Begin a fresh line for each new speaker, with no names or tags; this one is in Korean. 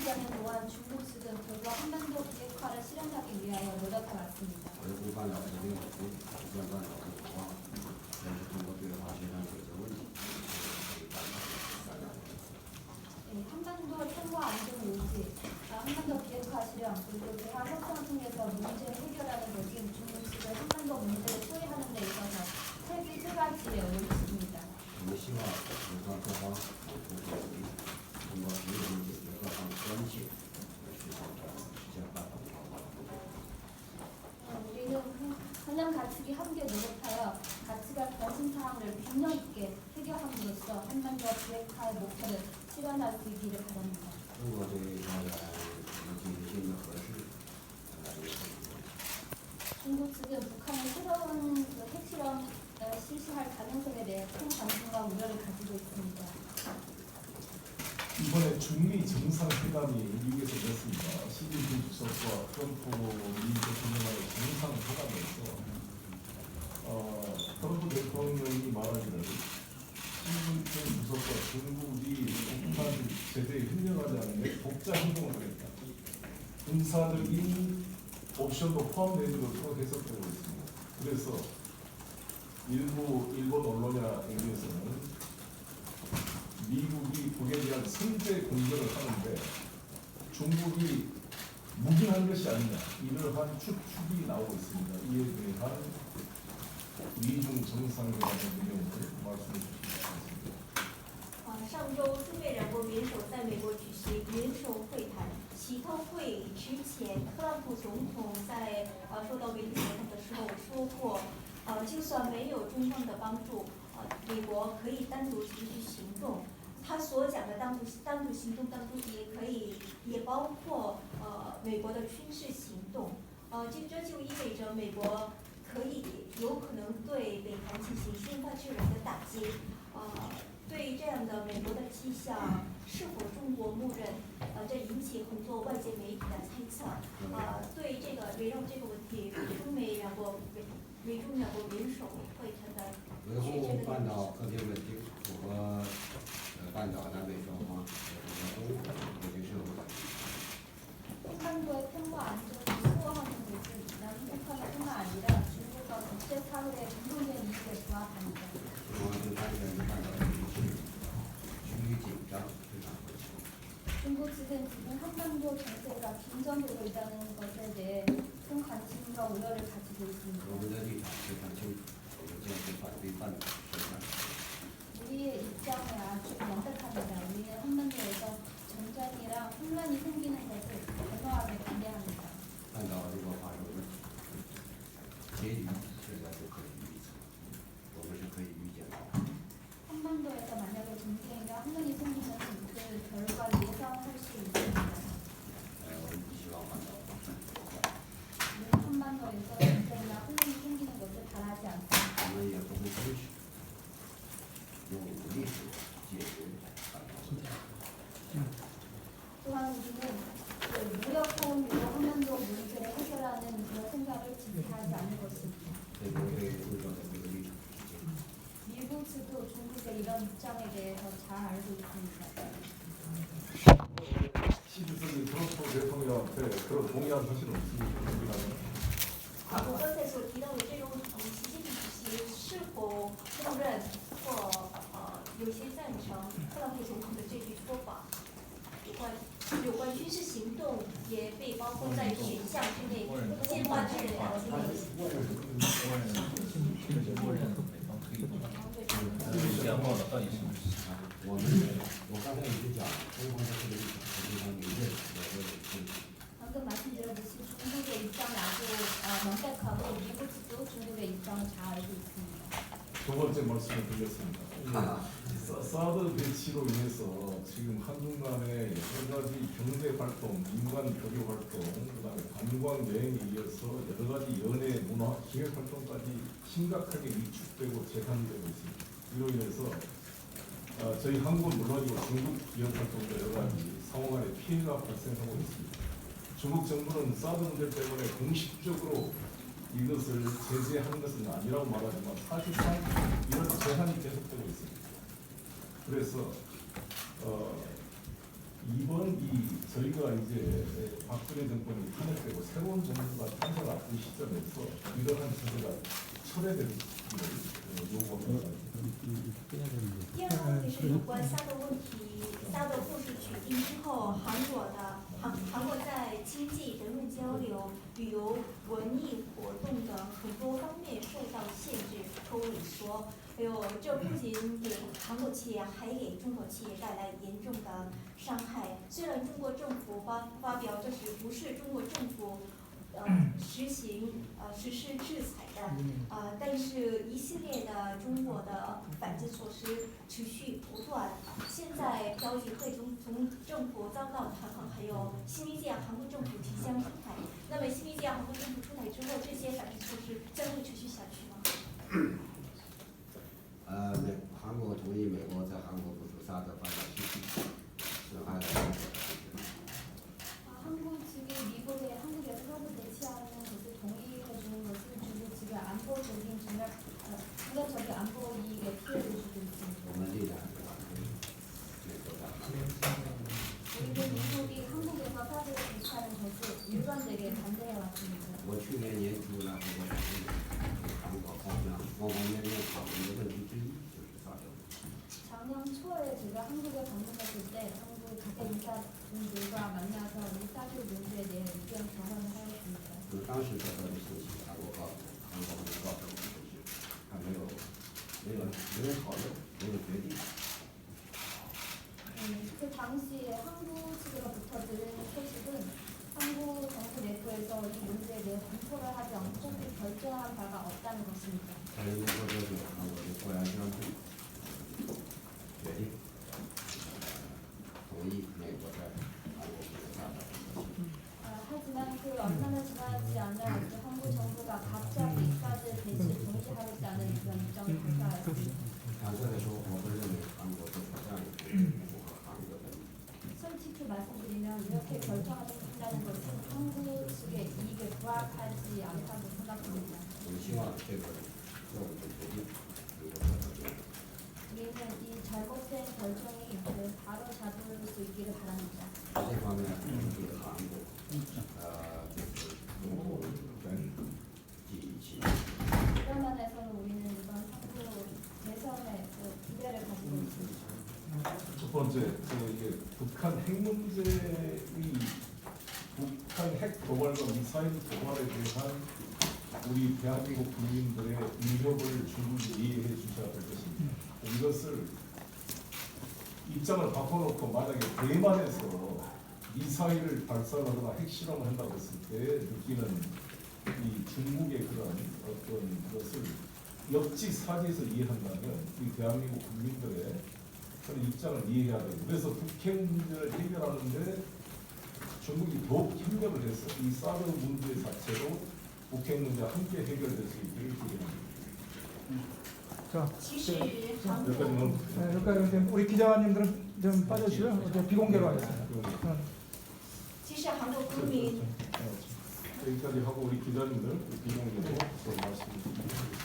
진행되는 동안 중국 측은 결국 한반도 비핵화를 실현하기 위하여 노력해 왔습니다. 한반도 평화 안정 유지, 한반도 비핵화 실현, 그리고 대화 협상을 통해서 문제를 해결하는 것은 중국 측은 한반도 문제를 처리하는 데 있어서 세 가지의 원칙입니다. 우리는 하나님 가축이 함께 노력하여 가치관 관심 사항을 균형 있게 해결함으로써 한반도 비핵화의 목표를 실현할 수 있기를 바랍니다. 중국 측은 북한의 새로운 핵실험을 실시할 가능성에 대해 큰 관심과 우려를 가지고 있습니다.
이번에 중미 정상회담이 미국에서 열렸습니다. 시진핑 주석과 트럼프 미 대통령과의 정상회담에서 트럼프 대통령이 말하기를 시진핑 주석과 중국이 북한 제재에 협력하지 않는 데 독자 행동을 하겠다. 군사적인 옵션도 포함되도록 해석되고 있습니다. 그래서 일부 일본 언론에 의해서는 미국이 북에 대한 선제 공격을 하는데 중국이 묵인한 것이 아니냐 이러한 추측이 나오고 있습니다. 이에 대한 미중 정상회담의 내용을 말씀해 주시기 바랍니다.
上周，中美两国元首在美国举行元首会谈。习特会之前，特朗普总统在受到媒体采访的时候说过，就算没有中方的帮助，美国可以单独采取行动。他所讲的单独行动当中也包括美国的军事行动。这就意味着美国有可能对北韩进行先发制人的打击。对于这样的美国的迹象，是否中国默认？这引起很多外界媒体的猜测。对这个围绕这个问题，中美两国元首会谈的
维护半岛和平稳定，符合半岛南北双方和中国社会的。
한반도의 평화 안정을 수호하는 것은 남북한의 뿐만 아니라 중국과 국제사회의 공동된 이익에 부합합니다. 중국 측은 지금 한반도 정세가 긴장되고 있다는 것에 대해 큰 관심과 우려를 가지고 있습니다. 우리의 입장은 아주 명백합니다. 우리는 한반도에서 전쟁이랑 혼란이 생기는 것을 단호하게 반대합니다. 한반도에서 만약에 전쟁이나 혼란이 생기면 그 결과를 예상할 수 있습니다. 우리는 한반도에서 전쟁이나 혼란이 생기는 것을 바라지 않습니다. 또한 우리는 무력한 한반도 문제를 해결하는 그런 생각을 지지하지 않을 것입니다. 미국 측도 중국의 이런 입장에 대해서 잘 알고 있습니다.
시주석이 트럼프 대통령한테 그런 동의한 사실은 없습니다.
我刚才所提到的这个问题，习近平主席是否默认或有些赞成特朗普总统的这句说法？有关军事行动也被包括在选项之内，先发制人的打击内容。
我刚才已经讲了，中方的这个立场非常明确，我也是。
방금 말씀드렸듯이 중국의 입장이 아주 명백하고 미국 측도 중국의 입장을 잘 알고 있습니다.
두 번째 말씀을 드렸습니다. 사드 배치로 인해서 지금 한중 간의 여러 가지 경제 활동, 민간 교류 활동, 그다음에 관광 여행에 이어서 여러 가지 연예, 문화, 기획 활동까지 심각하게 위축되고 제한되고 있습니다. 이로 인해서 저희 한국은 물론이고 중국 기업 활동도 여러 가지 상호간에 피해가 발생하고 있습니다. 중국 정부는 사드 문제 때문에 공식적으로 이것을 제재하는 것은 아니라고 말하지만 사실상 이런 제한이 계속되고 있습니다. 그래서 이번 이 저희가 이제 박근혜 정권이 탄핵되고 새로운 정부가 탄생 앞둔 시점에서 이러한 제도가 철회되는 요구합니다.
第二个问题是有关萨德问题，萨德故事取缔之后，韩国在经济、人文交流、旅游、文艺活动等很多方面受到限制、抽萎缩。还有，这不仅给韩国企业，还给中国企业带来严重的伤害。虽然中国政府发表这是不是中国政府实施制裁的，但是一系列的中国的反制措施持续不断。现在标举会从政府遭到弹劾，还有新一届韩国政府即将出台。那么新一届韩国政府出台之后，这些反制措施将会持续下去吗？
韩国同意美国在韩国部署萨德发展基地，损害了中国的安全。
한국 측이 미국에 한국에서 사드 배치하는 것을 동의해 주는 것은 주로 지금 안보적인 전략적인 안보 이익에 피해를 주고 있습니다.
我们历来是反对美国的韩国。
우리는 미국이 한국에서 사드를 배치하는 것을 일관되게 반대해 왔습니다.
我去年年初来韩国韩国方面讨论的问题之一就是萨德。
작년 초에 제가 한국에 방문했을 때 한국 각계 인사분들과 만나서 이 사드 문제에 대해 의견交换을 하였습니다.
当时得到的信息，韩国方面告诉我们就是还没有讨论，没有决定。
그 당시에 한국 측으로부터 들은 소식은 한국 정부 내부에서 이 문제에 대해 검토를 하지 않고 결정한 바가 없다는 것입니다.
在英国这边，韩国就突然宣布决定同意美国在韩国部署萨德。
하지만 그 얼마나 지나지 않아 한국 정부가 갑자기 사드 배치를 동시하겠다는 그런 입장을 발표하였습니다.
坦率地说，我不认为韩国做出这样一个决定符合韩国的利益。
솔직히 말씀드리면 이렇게 결정한다는 것은 한국 측의 이익에 부합하지 않다고 생각합니다.
我们希望这个错误的决定能够得到正确。
우리는 이 잘못된 결정이 바로 잡을 수 있기를 바랍니다.
这方面对韩国就是中国跟寄予期待。
이런 면에서는 우리는 이번 한국 대선에 기대를 가지고 있습니다.
첫 번째, 이게 북한 핵 문제의 북한 핵 도발과 미사일 도발에 대한 우리 대한민국 국민들의 위협을 충분히 이해해 주셔야 될 것입니다. 이것을 입장을 바꿔놓고 만약에 대만에서 미사일을 발사하거나 핵실험을 한다고 했을 때 느끼는 이 중국의 그런 어떤 것을 역지사지에서 이해한다면 이 대한민국 국민들의 그런 입장을 이해해야 돼요. 그래서 북핵 문제를 해결하는데 중국이 더욱 협력을 해서 이 사드 문제 자체로 북핵 문제와 함께 해결될 수 있기를 기대합니다.
자,
其实韩国
여기까지는
네, 여기까지 이제 우리 기자님들은 좀 빠져주시고요. 이제 비공개로 하겠습니다. 응.
其实韩国公民
여기까지 하고 우리 기자님들 비공개로 말씀드리겠습니다.